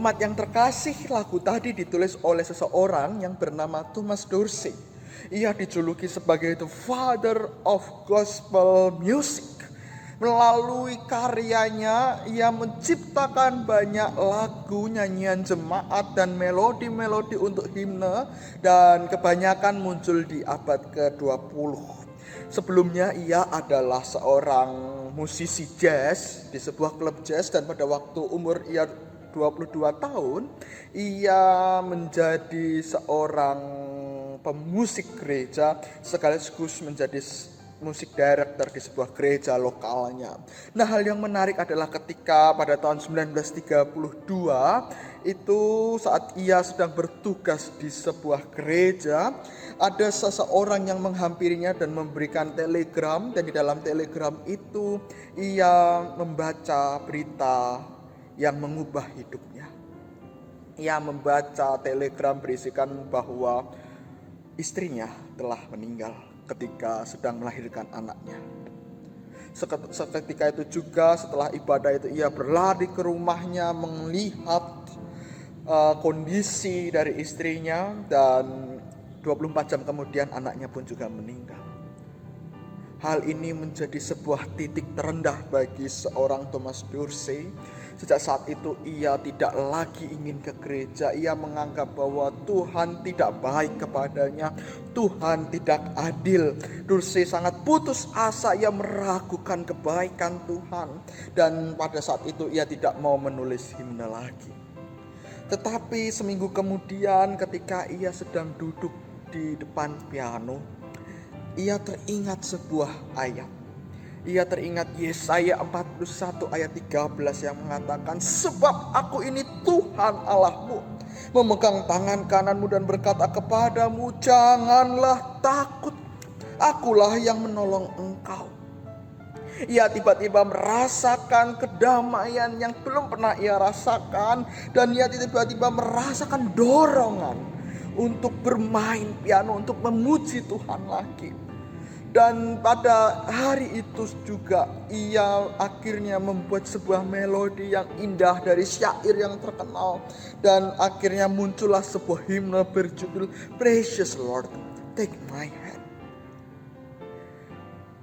Umat yang terkasih, lagu tadi ditulis oleh seseorang yang bernama Thomas Dorsey. Ia dijuluki sebagai the father of gospel music. Melalui karyanya, ia menciptakan banyak lagu, nyanyian jemaat, dan melodi-melodi untuk himne, dan kebanyakan muncul di abad ke-20. Sebelumnya ia adalah seorang musisi jazz di sebuah klub jazz, dan pada waktu umur ia 22 tahun, ia menjadi seorang pemusik gereja sekaligus menjadi musik director di sebuah gereja lokalnya. Nah, hal yang menarik adalah ketika pada tahun 1932 itu saat ia sedang bertugas di sebuah gereja, ada seseorang yang menghampirinya dan memberikan telegram, dan di dalam telegram itu ia membaca berita yang mengubah hidupnya. Ia membaca telegram berisikan bahwa istrinya telah meninggal ketika sedang melahirkan anaknya. Seketika itu juga setelah ibadah itu ia berlari ke rumahnya melihat kondisi dari istrinya, dan 24 jam kemudian anaknya pun juga meninggal. Hal ini menjadi sebuah titik terendah bagi seorang Thomas Dorsey. Sejak saat itu ia tidak lagi ingin ke gereja. Ia menganggap bahwa Tuhan tidak baik kepadanya, Tuhan tidak adil. Dorsey sangat putus asa, ia meragukan kebaikan Tuhan, dan pada saat itu ia tidak mau menulis himne lagi. Tetapi seminggu kemudian ketika ia sedang duduk di depan piano, ia teringat sebuah ayat. Ia teringat Yesaya 41 ayat 13 yang mengatakan, sebab aku ini Tuhan Allahmu, memegang tangan kananmu dan berkata kepadamu, janganlah takut, akulah yang menolong engkau. Ia tiba-tiba merasakan kedamaian yang belum pernah ia rasakan, dan ia tiba-tiba merasakan dorongan untuk bermain piano, untuk memuji Tuhan lagi. Dan pada hari itu juga ia akhirnya membuat sebuah melodi yang indah dari syair yang terkenal, dan akhirnya muncullah sebuah himne berjudul Precious Lord, Take My Hand.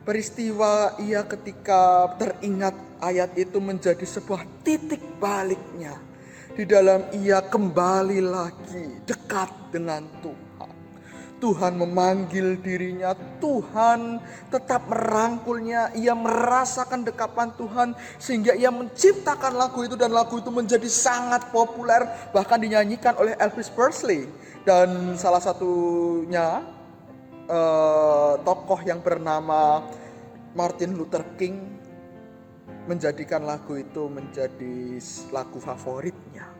Peristiwa ia ketika teringat ayat itu menjadi sebuah titik baliknya. Di dalam ia kembali lagi dekat dengan Tuhan. Tuhan memanggil dirinya, Tuhan tetap merangkulnya, ia merasakan dekapan Tuhan sehingga ia menciptakan lagu itu, dan lagu itu menjadi sangat populer, bahkan dinyanyikan oleh Elvis Presley. Dan salah satunya tokoh yang bernama Martin Luther King menjadikan lagu itu menjadi lagu favoritnya.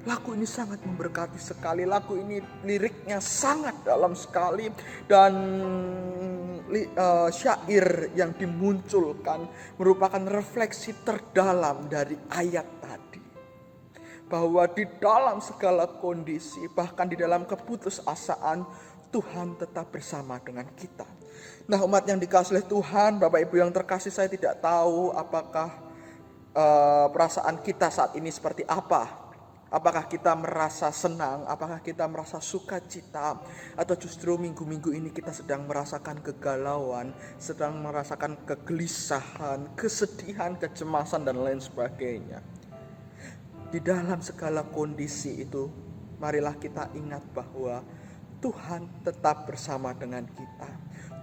Lagu ini sangat memberkati sekali. Lagu ini liriknya sangat dalam sekali, dan syair yang dimunculkan merupakan refleksi terdalam dari ayat tadi. Bahwa di dalam segala kondisi, bahkan di dalam keputusasaan, Tuhan tetap bersama dengan kita. Nah, umat yang dikasihi oleh Tuhan, Bapak Ibu yang terkasih, saya tidak tahu apakah perasaan kita saat ini seperti apa. Apakah kita merasa senang, apakah kita merasa sukacita, atau justru minggu-minggu ini kita sedang merasakan kegalauan, sedang merasakan kegelisahan, kesedihan, kecemasan, dan lain sebagainya. Di dalam segala kondisi itu, marilah kita ingat bahwa Tuhan tetap bersama dengan kita.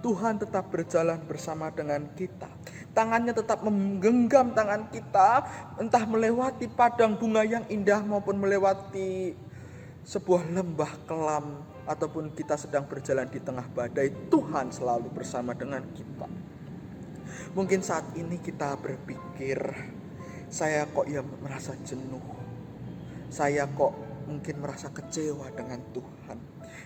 Tuhan tetap berjalan bersama dengan kita. Tangannya tetap menggenggam tangan kita, entah melewati padang bunga yang indah maupun melewati sebuah lembah kelam, ataupun kita sedang berjalan di tengah badai, Tuhan selalu bersama dengan kita. Mungkin saat ini kita berpikir, saya kok ya merasa jenuh, saya kok mungkin merasa kecewa dengan Tuhan,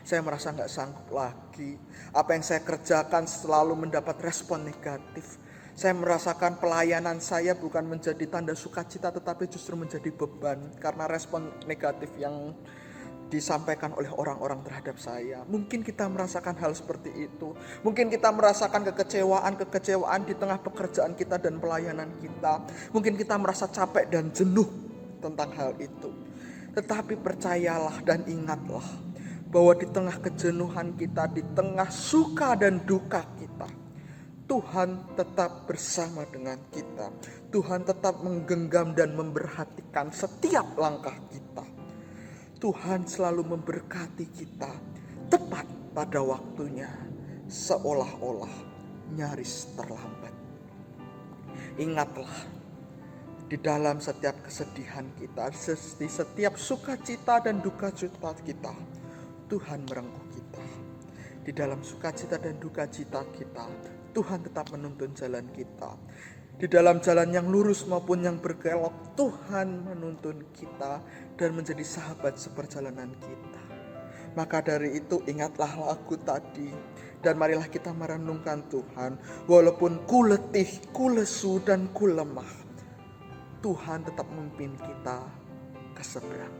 saya merasa gak sanggup lagi, apa yang saya kerjakan selalu mendapat respon negatif. Saya merasakan pelayanan saya bukan menjadi tanda sukacita, tetapi justru menjadi beban karena respon negatif yang disampaikan oleh orang-orang terhadap saya. Mungkin kita merasakan hal seperti itu. Mungkin kita merasakan kekecewaan di tengah pekerjaan kita dan pelayanan kita. Mungkin kita merasa capek dan jenuh tentang hal itu. Tetapi percayalah dan ingatlah bahwa di tengah kejenuhan kita, di tengah suka dan duka kita, Tuhan tetap bersama dengan kita. Tuhan tetap menggenggam dan memperhatikan setiap langkah kita. Tuhan selalu memberkati kita tepat pada waktunya, seolah-olah nyaris terlambat. Ingatlah, di dalam setiap kesedihan kita, di setiap sukacita dan duka cita kita, Tuhan merengkuh kita. Di dalam sukacita dan duka cita kita, Tuhan tetap menuntun jalan kita. Di dalam jalan yang lurus maupun yang berkelok, Tuhan menuntun kita dan menjadi sahabat seperjalanan kita. Maka dari itu ingatlah lagu tadi, dan marilah kita merenungkan Tuhan. Walaupun ku letih, ku lesu, dan ku lemah, Tuhan tetap memimpin kita ke seberang.